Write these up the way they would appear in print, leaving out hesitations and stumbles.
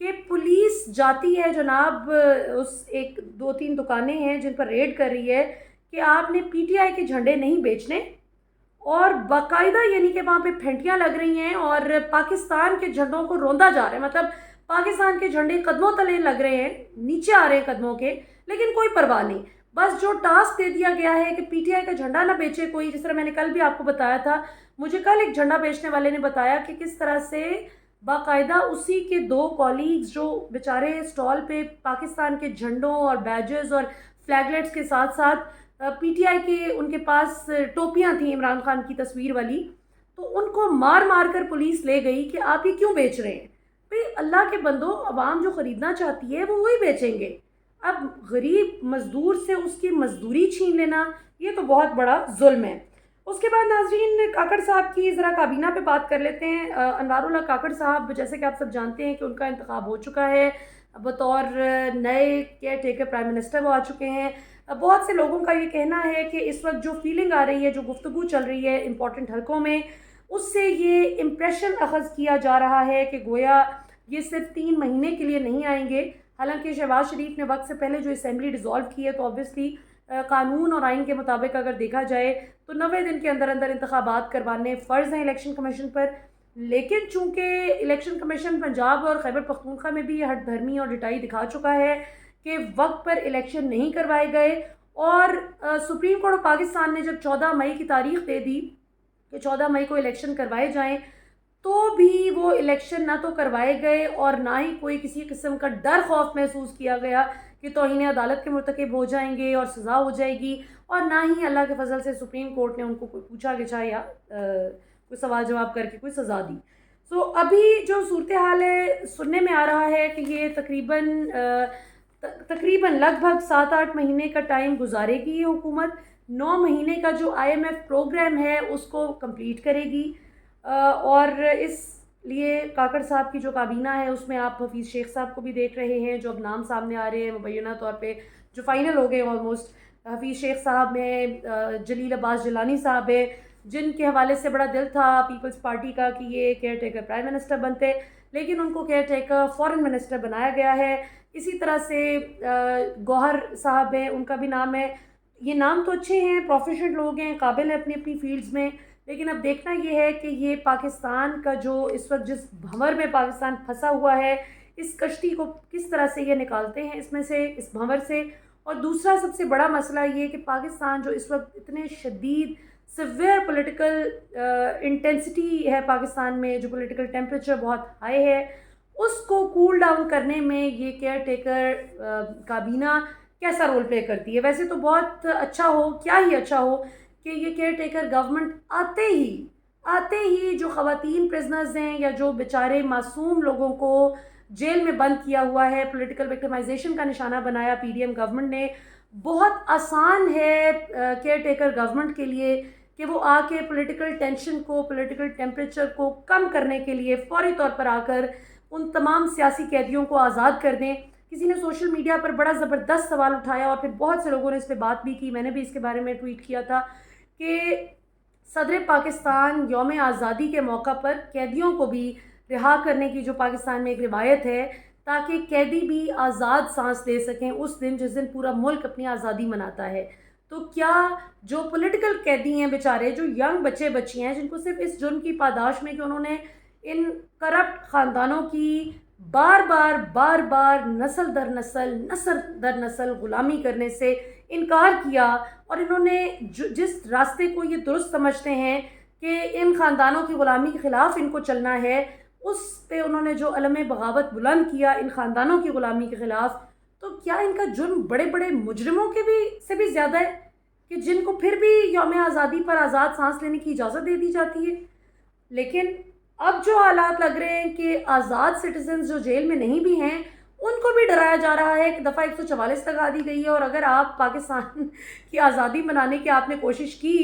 کہ پولیس جاتی ہے جناب، اس ایک دو تین دکانیں ہیں جن پر ریڈ کر رہی ہے کہ آپ نے پی ٹی آئی کے جھنڈے نہیں بیچنے، اور باقاعدہ یعنی کہ وہاں پہ پھینٹیاں لگ رہی ہیں اور پاکستان کے جھنڈوں کو روندا جا رہا ہے، مطلب پاکستان کے جھنڈے قدموں تلے لگ رہے ہیں، نیچے آ رہے ہیں قدموں کے، لیکن کوئی پرواہ نہیں۔ بس جو ٹاسک دے دیا گیا ہے کہ پی ٹی آئی کا جھنڈا نہ بیچے کوئی، جس طرح میں نے کل بھی آپ کو بتایا تھا، مجھے کل ایک جھنڈا بیچنے والے نے بتایا کہ کس طرح سے باقاعدہ اسی کے دو کولیگز جو بیچارے اسٹال پہ پاکستان کے جھنڈوں اور بیجز اور فلیگلیٹس کے ساتھ ساتھ پی ٹی آئی کے ان کے پاس ٹوپیاں تھیں عمران خان کی تصویر والی، تو ان کو مار مار کر پولیس لے گئی کہ آپ یہ کیوں بیچ رہے ہیں؟ بھئی اللہ کے بندو، عوام جو خریدنا چاہتی ہے وہ وہی بیچیں گے، اب غریب مزدور سے اس کی مزدوری چھین لینا یہ تو بہت بڑا ظلم ہے۔ اس کے بعد ناظرین کاکڑ صاحب کی ذرا کابینہ پہ بات کر لیتے ہیں۔ انوار اللہ کاکڑ صاحب، جیسے کہ آپ سب جانتے ہیں کہ ان کا انتخاب ہو چکا ہے، بطور نئے کیئر ٹیکر پرائم منسٹر وہ آ چکے ہیں۔ بہت سے لوگوں کا یہ کہنا ہے کہ اس وقت جو فیلنگ آ رہی ہے، جو گفتگو چل رہی ہے امپورٹنٹ حلقوں میں، اس سے یہ امپریشن اخذ کیا جا رہا ہے کہ گویا یہ صرف 3 مہینے کے لیے نہیں آئیں گے۔ حالانکہ شہباز شریف نے وقت سے پہلے جو اسمبلی ڈیزالو کی ہے، تو آبویسلی قانون اور آئین کے مطابق اگر دیکھا جائے تو 90 دن کے اندر اندر انتخابات کروانے فرض ہیں الیکشن کمیشن پر، لیکن چونکہ الیکشن کمیشن پنجاب اور خیبر پختونخوا میں بھی یہ ہٹ دھرمی اور ڈٹائی دکھا چکا ہے کہ وقت پر الیکشن نہیں کروائے گئے، اور سپریم کورٹ آف پاکستان نے جب 14 مئی کی تاریخ دے دی کہ 14 مئی کو الیکشن کروائے جائیں، تو بھی وہ الیکشن نہ تو کروائے گئے اور نہ ہی کوئی کسی قسم کا ڈر خوف محسوس کیا گیا کہ توہین عدالت کے مرتکب ہو جائیں گے اور سزا ہو جائے گی، اور نہ ہی اللہ کے فضل سے سپریم کورٹ نے ان کو کوئی پوچھا گچھا یا کوئی سوال جواب کر کے کوئی سزا دی۔ سو ابھی جو صورتحال ہے سننے میں آ رہا ہے کہ یہ تقریباً لگ بھگ 7-8 مہینے کا ٹائم گزارے گی یہ حکومت، 9 مہینے کا جو IMF پروگرام ہے اس کو کمپلیٹ کرے گی، اور اس لیے کاکڑ صاحب کی جو کابینہ ہے اس میں آپ حفیظ شیخ صاحب کو بھی دیکھ رہے ہیں، جو اب نام سامنے آ رہے ہیں مبینہ طور پہ جو فائنل ہو گئے آلموسٹ۔ حفیظ شیخ صاحب میں جلیل عباس جیلانی صاحب ہے، جن کے حوالے سے بڑا دل تھا پیپلز پارٹی کا کہ یہ کیئر ٹیکر پرائم منسٹر بنتے، لیکن ان کو کیئر ٹیکر فورن منسٹر بنایا گیا ہے۔ اسی طرح سے گوہر صاحب ہیں، ان کا بھی نام ہے۔ یہ نام تو اچھے ہیں، پروفیشنل لوگ ہیں، قابل ہیں اپنی اپنی فیلڈز میں، لیکن اب دیکھنا یہ ہے کہ یہ پاکستان کا جو اس وقت جس بھنور میں پاکستان پھنسا ہوا ہے، اس کشتی کو کس طرح سے یہ نکالتے ہیں اس میں سے، اس بھنور سے۔ اور دوسرا سب سے بڑا مسئلہ یہ کہ پاکستان جو اس وقت اتنے شدید سیویئر پولیٹیکل انٹینسٹی ہے پاکستان میں، جو پولیٹیکل ٹیمپریچر بہت ہائی ہے، اس کو کول ڈاؤن کرنے میں یہ کیئر ٹیکر کابینہ کیسا رول پلے کرتی ہے۔ ویسے تو بہت اچھا ہو، کیا ہی اچھا ہو کہ یہ کیئر ٹیکر گورنمنٹ آتے ہی جو خواتین پرزنرز ہیں یا جو بیچارے معصوم لوگوں کو جیل میں بند کیا ہوا ہے، پولیٹیکل وکٹمائزیشن کا نشانہ بنایا پی ڈی ایم گورنمنٹ نے، بہت آسان ہے کیئر ٹیکر گورنمنٹ کے لیے کہ وہ آ کے پولیٹیکل ٹینشن کو، پولیٹیکل ٹیمپریچر کو کم کرنے کے لیے فوری طور پر آ کر ان تمام سیاسی قیدیوں کو آزاد کر دیں۔ کسی نے سوشل میڈیا پر بڑا زبردست سوال اٹھایا اور پھر بہت سے لوگوں نے اس پہ بات بھی کی، میں نے بھی اس کے بارے میں ٹویٹ کیا تھا کہ صدر پاکستان یوم آزادی کے موقع پر قیدیوں کو بھی رہا کرنے کی جو پاکستان میں ایک روایت ہے، تاکہ قیدی بھی آزاد سانس لے سکیں اس دن جس دن پورا ملک اپنی آزادی مناتا ہے۔ تو کیا جو پولیٹیکل قیدی ہیں بیچارے، جو ینگ بچے بچی ہیں، جن کو صرف اس جرم کی پاداش میں کہ انہوں نے ان کرپٹ خاندانوں کی بار بار نسل در نسل غلامی کرنے سے انکار کیا، اور انہوں نے جس راستے کو یہ درست سمجھتے ہیں کہ ان خاندانوں کی غلامی کے خلاف ان کو چلنا ہے، اس پہ انہوں نے جو علم بغاوت بلند کیا ان خاندانوں کی غلامی کے خلاف، تو کیا ان کا جرم بڑے بڑے مجرموں کے سے بھی زیادہ ہے کہ جن کو پھر بھی یوم آزادی پر آزاد سانس لینے کی اجازت دے دی جاتی ہے؟ لیکن اب جو حالات لگ رہے ہیں کہ آزاد سٹیزنز جو جیل میں نہیں بھی ہیں ان کو بھی ڈرایا جا رہا ہے کہ دفعہ 144 لگا دی گئی ہے، اور اگر آپ پاکستان کی آزادی منانے کی آپ نے کوشش کی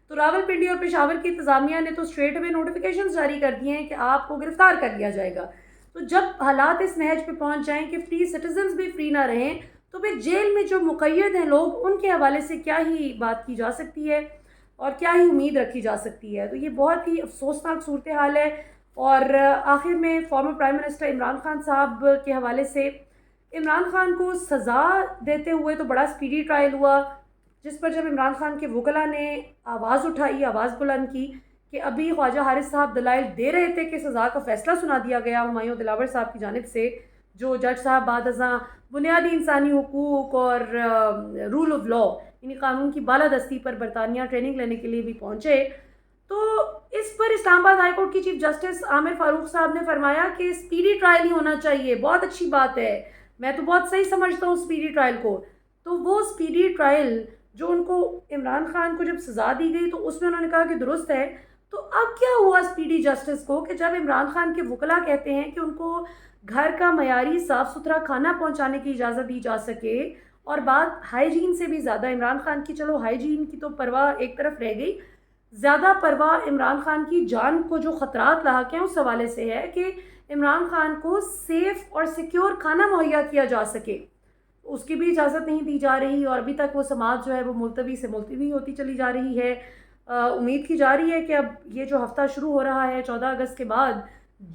تو راولپنڈی اور پشاور کی انتظامیہ نے تو اسٹریٹ اوے نوٹیفیکیشنز جاری کر دیے ہیں کہ آپ کو گرفتار کر لیا جائے گا۔ تو جب حالات اس نہج پہ پہنچ جائیں کہ فری سٹیزنز بھی فری نہ رہیں، تو پھر جیل میں جو مقید ہیں لوگ، ان کے حوالے سے کیا ہی بات کی جا سکتی ہے اور کیا ہی امید رکھی جا سکتی ہے؟ تو یہ بہت ہی افسوسناک صورتحال ہے۔ اور آخر میں former prime minister Imran Khan صاحب کے حوالے سے عمران خان کو سزا دیتے ہوئے تو بڑا سپیڈی ٹرائل ہوا، جس پر جب عمران خان کے وکلاء نے آواز اٹھائی، آواز بلند کی کہ ابھی خواجہ حارث صاحب دلائل دے رہے تھے کہ سزا کا فیصلہ سنا دیا گیا ہمایوں دلاور صاحب کی جانب سے، جو جج صاحب بعد ازاں بنیادی انسانی حقوق اور رول آف لا یعنی قانون کی بالادستی پر برطانیہ ٹریننگ لینے کے لیے بھی پہنچے، تو اس پر اسلام آباد ہائی کورٹ کی چیف جسٹس عامر فاروق صاحب نے فرمایا کہ اسپیڈی ٹرائل ہی ہونا چاہیے، بہت اچھی بات ہے، میں تو بہت صحیح سمجھتا ہوں اسپیڈی ٹرائل کو۔ تو وہ اسپیڈی ٹرائل جو ان کو عمران خان کو جب سزا دی گئی تو اس میں انہوں نے کہا کہ درست ہے، تو اب کیا ہوا اسپیڈی جسٹس کو کہ جب عمران خان کے وکلاء کہتے ہیں کہ ان کو گھر کا معیاری صاف ستھرا کھانا پہنچانے کی اجازت دی جا سکے، اور بات ہائیجین سے بھی زیادہ عمران خان کی، چلو ہائیجین کی تو پرواہ ایک طرف رہ گئی، زیادہ پرواہ عمران خان کی جان کو جو خطرات لاحق ہیں اس حوالے سے ہے کہ عمران خان کو سیف اور سیکیور کھانا مہیا کیا جا سکے، اس کی بھی اجازت نہیں دی جا رہی، اور ابھی تک وہ سماعت جو ہے وہ ملتوی سے ملتوی ہوتی چلی جا رہی ہے۔ امید کی جا رہی ہے کہ اب یہ جو ہفتہ شروع ہو رہا ہے 14 اگست کے بعد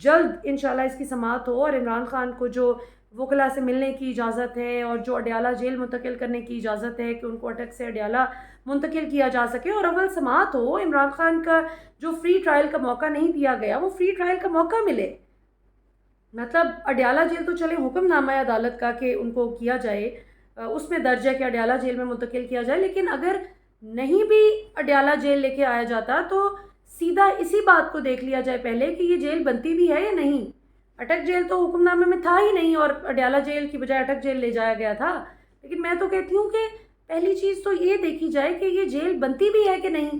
جلد انشاءاللہ اس کی سماعت ہو، اور عمران خان کو جو وکلاء سے ملنے کی اجازت ہے اور جو اڈیالہ جیل منتقل کرنے کی اجازت ہے کہ ان کو اٹک سے اڈیالہ منتقل کیا جا سکے، اور اول سماعت ہو، عمران خان کا جو فری ٹرائل کا موقع نہیں دیا گیا وہ فری ٹرائل کا موقع ملے۔ مطلب اڈیالہ جیل تو چلے حکم نامہ عدالت کا کہ ان کو کیا جائے، اس میں درج ہے کہ اڈیالہ جیل میں منتقل کیا جائے، لیکن اگر نہیں بھی اڈیالہ جیل لے کے آیا جاتا تو سیدھا اسی بات کو دیکھ لیا جائے پہلے کہ یہ جیل بنتی بھی ہے یا نہیں۔ اٹک جیل تو حکم نامے میں تھا ہی نہیں، اور اڈیالہ جیل کی بجائے اٹک جیل لے جایا گیا تھا، لیکن میں تو کہتی ہوں کہ پہلی چیز تو یہ دیکھی جائے کہ یہ جیل بنتی بھی ہے کہ نہیں،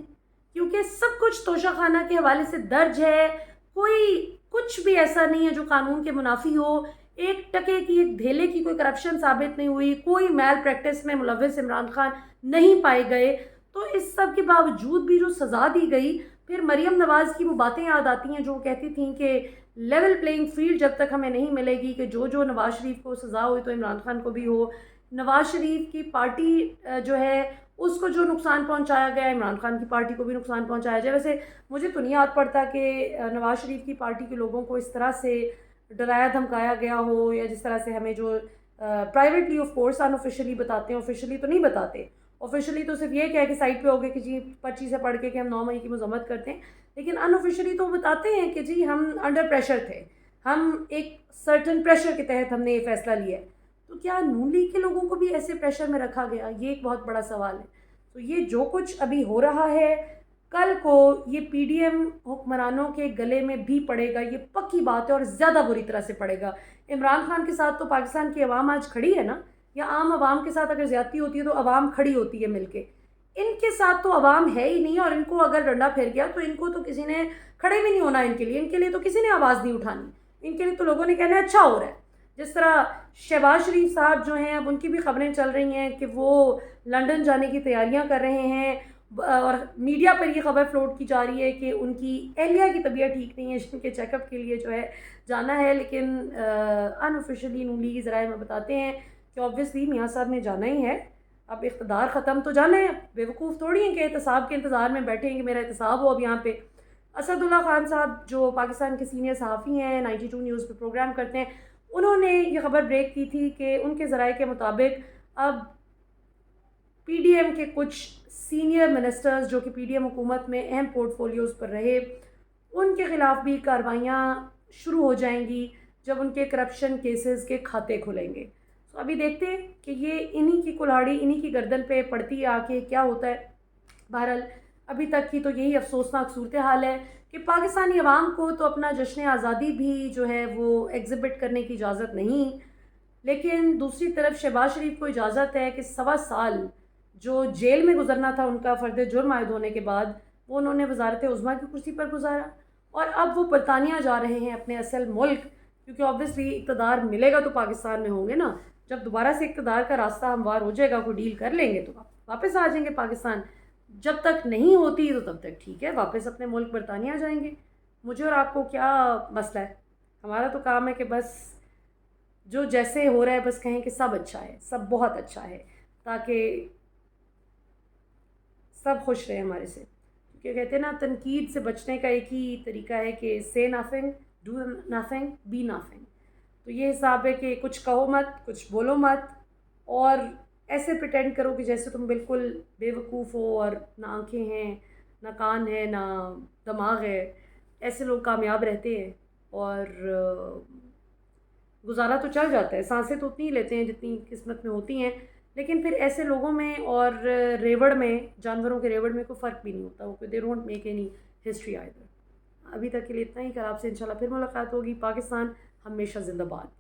کیونکہ سب کچھ توشہ خانہ کے حوالے سے درج ہے، کوئی کچھ بھی ایسا نہیں ہے جو قانون کے منافی ہو، ایک ٹکے کی ایک دھیلے کی کوئی کرپشن ثابت نہیں ہوئی، کوئی میل پریکٹس میں ملوث عمران خان نہیں پائے گئے، تو اس سب کے باوجود بھی جو سزا دی گئی، پھر مریم نواز کی وہ باتیں یاد آتی ہیں جو وہ کہتی تھیں کہ لیول پلینگ فیلڈ جب تک ہمیں نہیں ملے گی کہ جو نواز شریف کو سزا ہوئی تو عمران خان کو بھی ہو، نواز شریف کی پارٹی جو ہے اس کو جو نقصان پہنچایا گیا عمران خان کی پارٹی کو بھی نقصان پہنچایا جائے۔ ویسے مجھے تو نہیں یاد پڑتا کہ نواز شریف کی پارٹی کے لوگوں کو اس طرح سے ڈرایا دھمکایا گیا ہو، یا جس طرح سے ہمیں جو privately of course in officially بتاتے ہیں، آفیشلی تو نہیں بتاتے، آفیشلی تو صرف یہ کہہ کہ سائٹ پہ ہو گئے کہ جی پرچی سے پڑھ کے کہ ہم 9 مئی کی مذمت کرتے ہیں، لیکن ان آفیشلی تو بتاتے ہیں کہ جی ہم انڈر پریشر تھے، ہم ایک سرٹن پریشر کے تحت ہم نے یہ فیصلہ لیا ہے۔ تو کیا نون لیگ کے لوگوں کو بھی ایسے پریشر میں رکھا گیا؟ یہ ایک بہت بڑا سوال ہے۔ تو یہ جو کچھ ابھی ہو رہا ہے، کل کو یہ پی ڈی ایم حکمرانوں کے گلے میں بھی پڑے گا، یہ پکی بات ہے، اور زیادہ بری طرح سے پڑے گا۔ عمران خان کے ساتھ تو پاکستان کی عوام آج کھڑی ہے نا، یا عام عوام کے ساتھ اگر زیادتی ہوتی ہے تو عوام کھڑی ہوتی ہے مل کے، ان کے ساتھ تو عوام ہے ہی نہیں، اور ان کو اگر ڈنڈا پھیر گیا تو ان کو تو کسی نے کھڑے بھی نہیں ہونا، ان کے لیے تو کسی نے آواز نہیں اٹھانی، ان کے لیے تو لوگوں نے کہنا ہے اچھا ہو رہا ہے۔ جس طرح شہباز شریف صاحب جو ہیں اب ان کی بھی خبریں چل رہی ہیں کہ وہ لنڈن جانے کی تیاریاں کر رہے ہیں، اور میڈیا پر یہ خبر فلوٹ کی جا رہی ہے کہ ان کی اہلیہ کی طبیعت ٹھیک نہیں ہے، جن کے چیک اپ کے لیے جو ہے جانا ہے، لیکن ان آفیشلی نون لیگی ذرائع میں بتاتے ہیں کہ آبویسلی میاں صاحب نے جانا ہی ہے، اب اقتدار ختم تو جانا ہے، بے وقوف تھوڑی ہیں کہ احتساب کے انتظار میں بیٹھے ہیں کہ میرا احتساب ہو اب یہاں پہ۔ اسد اللہ خان صاحب جو پاکستان کے سینئر صحافی ہیں، 92 نیوز پہ پروگرام کرتے ہیں، انہوں نے یہ خبر بریک کی تھی کہ ان کے ذرائع کے مطابق اب پی ڈی ایم کے کچھ سینئر منسٹرز جو کہ پی ڈی ایم حکومت میں اہم پورٹ فولیوز پر رہے، ان کے خلاف بھی کارروائیاں شروع ہو جائیں گی جب ان کے کرپشن کیسز کے کھاتے کھلیں گے۔ تو ابھی دیکھتے ہیں کہ یہ انہی کی کلہاڑی انہی کی گردن پہ پڑتی آ کے کیا ہوتا ہے۔ بہرحال ابھی تک کی تو یہی افسوسناک صورتحال ہے کہ پاکستانی عوام کو تو اپنا جشن آزادی بھی جو ہے وہ ایگزیبٹ کرنے کی اجازت نہیں، لیکن دوسری طرف شہباز شریف کو اجازت ہے کہ 1.25 سال جو جیل میں گزرنا تھا ان کا فرد جرم عائد ہونے کے بعد، وہ انہوں نے وزارت عظمیٰ کی کرسی پر گزارا، اور اب وہ برطانیہ جا رہے ہیں اپنے اصل ملک، کیونکہ آبویسلی اقتدار ملے گا تو پاکستان میں ہوں گے نا، جب دوبارہ سے اقتدار کا راستہ ہموار ہو جائے گا، کوئی ڈیل کر لیں گے تو واپس آ جائیں گے پاکستان، جب تک نہیں ہوتی تو تب تک ٹھیک ہے، واپس اپنے ملک برطانیہ جائیں گے۔ مجھے اور آپ کو کیا مسئلہ ہے؟ ہمارا تو کام ہے کہ بس جو جیسے ہو رہا ہے بس کہیں کہ سب اچھا ہے، سب بہت اچھا ہے، تاکہ سب خوش رہیں ہمارے سے۔ کہ کہتے ہیں نا تنقید سے بچنے کا ایک ہی طریقہ ہے کہ say nothing, do nothing, be nothing. تو یہ حساب ہے کہ کچھ کہو مت، کچھ بولو مت، اور ایسے پریٹینڈ کرو کہ جیسے تم بالکل بے وقوف ہو اور نہ آنکھیں ہیں، نہ کان ہے، نہ دماغ ہے. ایسے لوگ کامیاب رہتے ہیں اور گزارا تو چل جاتا ہے، سانسیں تو اتنی ہی لیتے ہیں جتنی قسمت میں ہوتی ہیں. لیکن پھر ایسے لوگوں میں اور ریوڑ میں، جانوروں کے ریوڑ میں کوئی فرق بھی نہیں ہوتا. وہ they don't make any history either. ابھی تک کے لیے اتنا ہی. کل آپ سے انشاءاللہ پھر ملاقات ہوگی. پاکستان ہمیشہ زندہ باد.